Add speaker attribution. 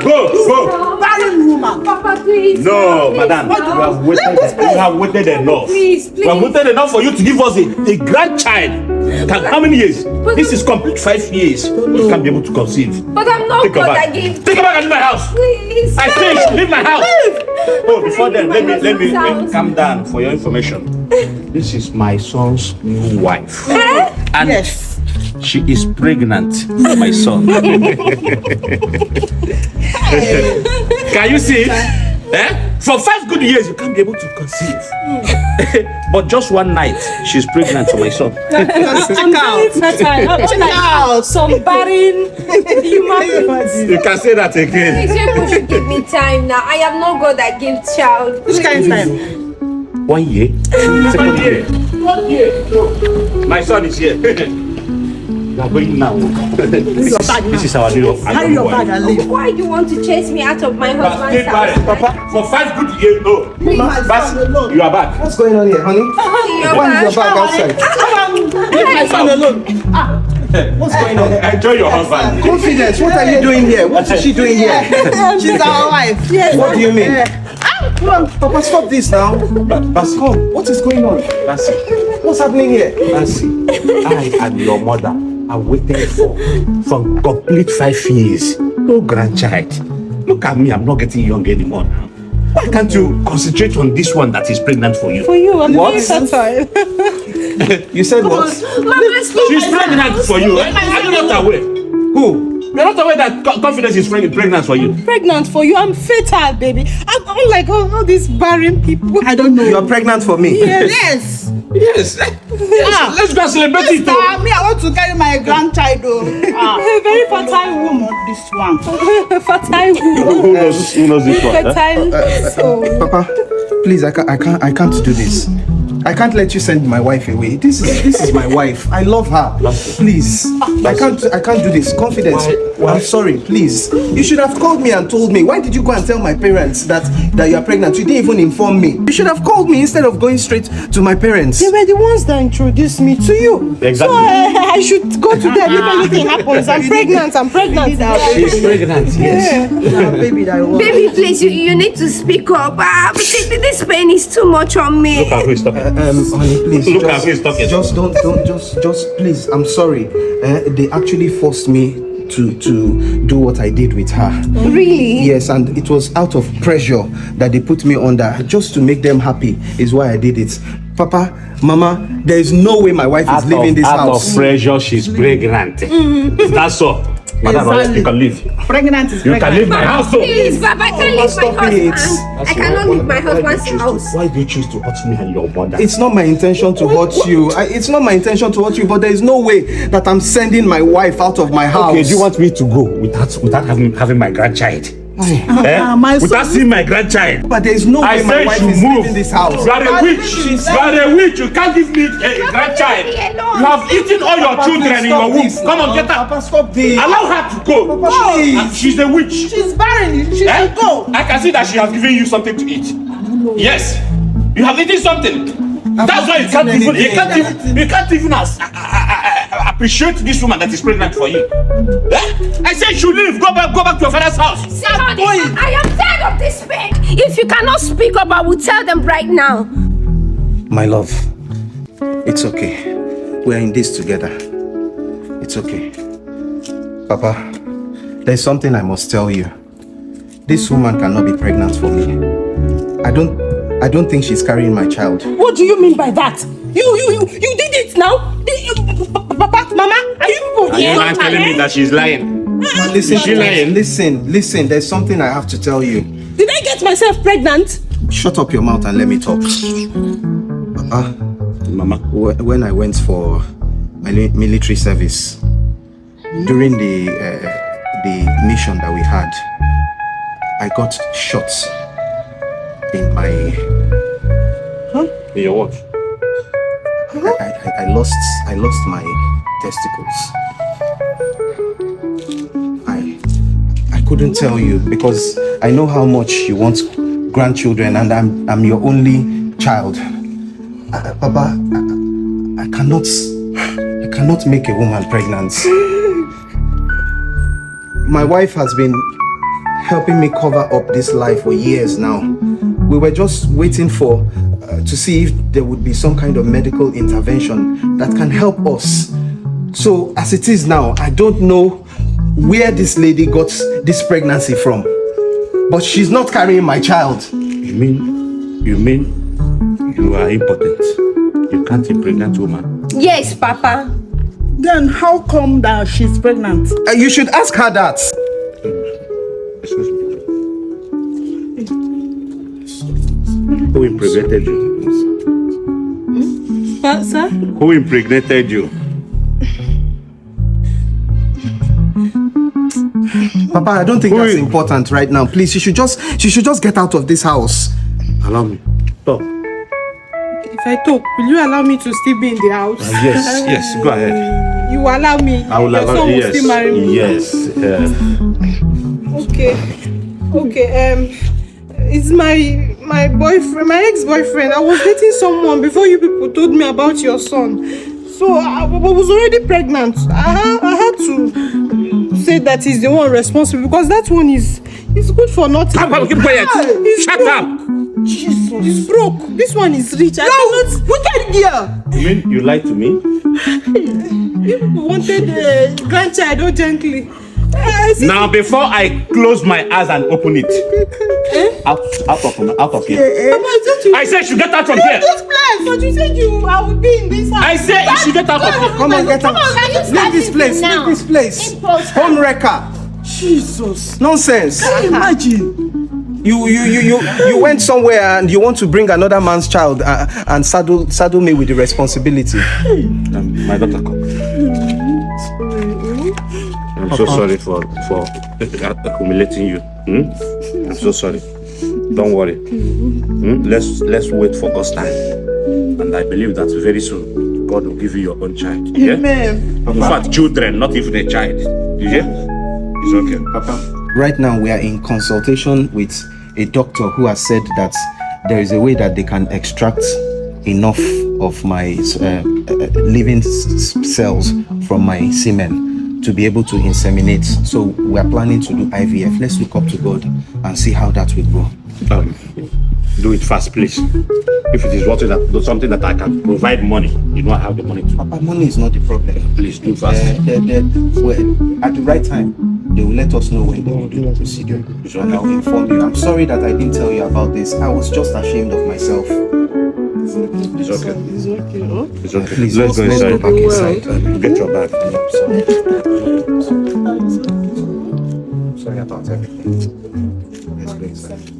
Speaker 1: Go.
Speaker 2: Barren woman.
Speaker 3: Papa, please.
Speaker 1: No, madam. We have waited enough.
Speaker 3: Please.
Speaker 1: We have waited enough for you to give us a grandchild. How many years? This is complete 5 years. You can't be able to conceive.
Speaker 3: But I'm not God again.
Speaker 1: Take her back and leave my house.
Speaker 3: Please.
Speaker 1: I say you should leave my house. Oh, before then, let me calm down for your information. This is my son's new wife. And
Speaker 2: Yes.
Speaker 1: she is pregnant for my son. Can you see? For 5 good years, you can't be able to conceive. But just one night, she's pregnant for my son.
Speaker 3: I'm very fertile. Some barren human beings.
Speaker 1: You can say that again.
Speaker 3: Please, you should give me time now. I am not God that gives child.
Speaker 2: Which kind of time?
Speaker 1: 1 year. Second year. 1 year. No. My son is here. We are going now. This is our new.
Speaker 2: Carry your bag and leave.
Speaker 3: Why do you want to chase me out of my husband's house?
Speaker 1: Papa, for 5 good years, no. Bassey, you are back.
Speaker 4: What's going on here, honey? Why is your bag outside?
Speaker 2: Leave my son alone.
Speaker 4: What's going on?
Speaker 1: Enjoy your husband.
Speaker 4: Confidence, what are you doing here? What is she doing here?
Speaker 2: She's our wife. Yes.
Speaker 4: What do you mean? Come on, Papa, stop this now.
Speaker 1: Bassey,
Speaker 4: Come, what is going on?
Speaker 1: Bassey,
Speaker 4: What's happening here?
Speaker 1: Bassey, I and your mother are waiting for complete 5 years. No grandchild. Look at me, I'm not getting young anymore now. Why can't you concentrate on this one that is pregnant for you?
Speaker 2: For you, I'm
Speaker 4: What?
Speaker 2: very fertile.
Speaker 4: You said what?
Speaker 3: Mama,
Speaker 1: She's pregnant for you. Are you not aware?
Speaker 4: Who?
Speaker 1: You're not aware that confidence is pregnant for you.
Speaker 2: Pregnant for you. I'm fertile, baby. I'm unlike all these barren people. I don't know.
Speaker 4: You're pregnant for me?
Speaker 2: Yes.
Speaker 1: Yes. Let's go and celebrate it.
Speaker 2: Me, I want to carry my grandchild. A very fertile woman, this one. Fertile woman.
Speaker 1: Who knows this one?
Speaker 2: Fertile.
Speaker 4: Papa, please, I can't do this. I can't let you send my wife away. This is my wife. I love her. Please. I can't do this. Confidence.
Speaker 1: Why?
Speaker 4: I'm sorry, please. You should have called me and told me. Why did you go and tell my parents that you are pregnant? You didn't even inform me. You should have called me instead of going straight to my parents.
Speaker 2: They were the ones that introduced me to you.
Speaker 1: Exactly.
Speaker 2: So I should go to them if anything happens. I'm pregnant.
Speaker 1: She's pregnant, yes.
Speaker 2: Baby,
Speaker 3: baby, please, you need to speak up. This pain is too much on me.
Speaker 1: Look at who is talking.
Speaker 4: Honey, please.
Speaker 1: Look at who is talking.
Speaker 4: Just please. I'm sorry. They actually forced me to do what I did with her.
Speaker 3: Really?
Speaker 4: Yes, and it was out of pressure that they put me under, just to make them happy. Is why I did it. Papa, Mama, there is no way my wife is leaving this house.
Speaker 1: Out of pressure, she's pregnant. That's all. Madam, you can leave.
Speaker 2: Pregnant is
Speaker 1: You
Speaker 2: pregnant.
Speaker 1: can leave my house.
Speaker 3: Please, Papa, I can't leave my
Speaker 4: Stop
Speaker 3: husband.
Speaker 4: it.
Speaker 3: I cannot leave my husband's house.
Speaker 1: Why do you choose to hurt me and your mother?
Speaker 4: It's not my intention to hurt you. It's not my intention to hurt you, but there is no way that I'm sending my wife out of my house.
Speaker 1: Okay, do you want me to go without having my grandchild?
Speaker 2: My
Speaker 1: Without seeing my grandchild?
Speaker 4: But there is no
Speaker 1: I
Speaker 4: way my
Speaker 1: said
Speaker 4: wife
Speaker 1: you
Speaker 4: is
Speaker 1: move.
Speaker 4: leaving this house.
Speaker 1: You are a witch. You are a witch. You can't give me a grandchild. You have eaten all your children in your womb. Come on, get her.
Speaker 4: Papa, stop this.
Speaker 1: Allow her to go.
Speaker 4: Papa, please.
Speaker 1: She's a witch.
Speaker 2: She's barren. She should go.
Speaker 1: I can see that she has given you something to eat. Yes. You have eaten something. That's why you can't even appreciate this woman that is pregnant for you. I said you should leave. Go back to your father's house.
Speaker 3: See, honey, I am tired of this pain. If you cannot speak up, I will tell them right now.
Speaker 4: My love, it's okay. We're in this together. It's okay. Papa, there's something I must tell you. This woman cannot be pregnant for me. I don't think she's carrying my child.
Speaker 2: What do you mean by that? You did it now? Papa, Mama, are you people here?
Speaker 1: Are you telling me that she's lying?
Speaker 4: Listen, there's something I have to tell you.
Speaker 2: Did I get myself pregnant?
Speaker 4: Shut up your mouth and let me talk. Papa,
Speaker 1: Mama,
Speaker 4: when I went for my military service, during the mission that we had, I got shots in my...
Speaker 1: in your what?
Speaker 4: I lost my testicles. I couldn't tell you because I know how much you want grandchildren, and I'm your only child. Papa, I cannot make a woman pregnant. my wife has been helping me cover up this lie for years now. We were just waiting for to see if there would be some kind of medical intervention that can help us. So as it is now, I don't know where this lady got this pregnancy from, but she's not carrying my child.
Speaker 1: You mean you are impotent? You can't impregnate woman?
Speaker 3: Yes, Papa.
Speaker 2: Then how come that she's pregnant?
Speaker 4: You should ask her that.
Speaker 1: Excuse me. Who impregnated you?
Speaker 2: What, sir?
Speaker 1: Who impregnated you?
Speaker 4: Papa, I don't think that's important right now. Please, she should just get out of this house.
Speaker 1: Allow me. Talk.
Speaker 5: If I talk, will you allow me to still be in the house?
Speaker 1: Yes, go ahead.
Speaker 5: You allow me.
Speaker 1: I will
Speaker 5: Your
Speaker 1: allow
Speaker 5: son will
Speaker 1: you.
Speaker 5: still marry me.
Speaker 1: Yes.
Speaker 5: Okay. It's my boyfriend, my ex-boyfriend. I was dating someone before you people told me about your son. So I was already pregnant. I had to say that he's the one responsible because that one is good for nothing.
Speaker 1: Papa, keep quiet. Shut up.
Speaker 5: Jesus. He's broke. This one is rich. I cannot.
Speaker 2: Wicked girl!
Speaker 1: You mean you lied to me?
Speaker 5: You people wanted a grandchild urgently.
Speaker 1: Now, before I close my eyes and open it, out of here. I said, you get out from here.
Speaker 5: This place. But you said I would be in this house.
Speaker 1: I said, you should get out of here.
Speaker 4: Come on, get out. Leave this place.
Speaker 3: now?
Speaker 4: Leave this place. Home wrecker.
Speaker 2: Jesus!
Speaker 4: Nonsense.
Speaker 2: Can you imagine?
Speaker 4: You went somewhere and you want to bring another man's child and saddle me with the responsibility.
Speaker 1: My daughter, come. I'm so sorry for accumulating you. I'm so sorry. Don't worry. Let's wait for God's time. And I believe that very soon God will give you your own child. Yeah?
Speaker 2: Amen.
Speaker 1: In fact, children, not even a child. You hear? It's okay.
Speaker 4: Papa. Right now we are in consultation with a doctor who has said that there is a way that they can extract enough of my living cells from my semen to be able to inseminate. So we are planning to do IVF. Let's look up to God and see how that will go.
Speaker 1: Do it fast, please. If it is something that I can provide money, you know I have the money to.
Speaker 4: Papa, money is not the problem.
Speaker 1: Please do fast.
Speaker 4: At the right time, they will let us know when they will do the procedure. And I'll inform you. I'm sorry that I didn't tell you about this. I was just ashamed of myself.
Speaker 1: It's okay. It's okay.
Speaker 4: Please,
Speaker 1: let's go inside.
Speaker 4: Go back inside.
Speaker 1: Get your bag.
Speaker 4: Sorry about everything. Let's go inside.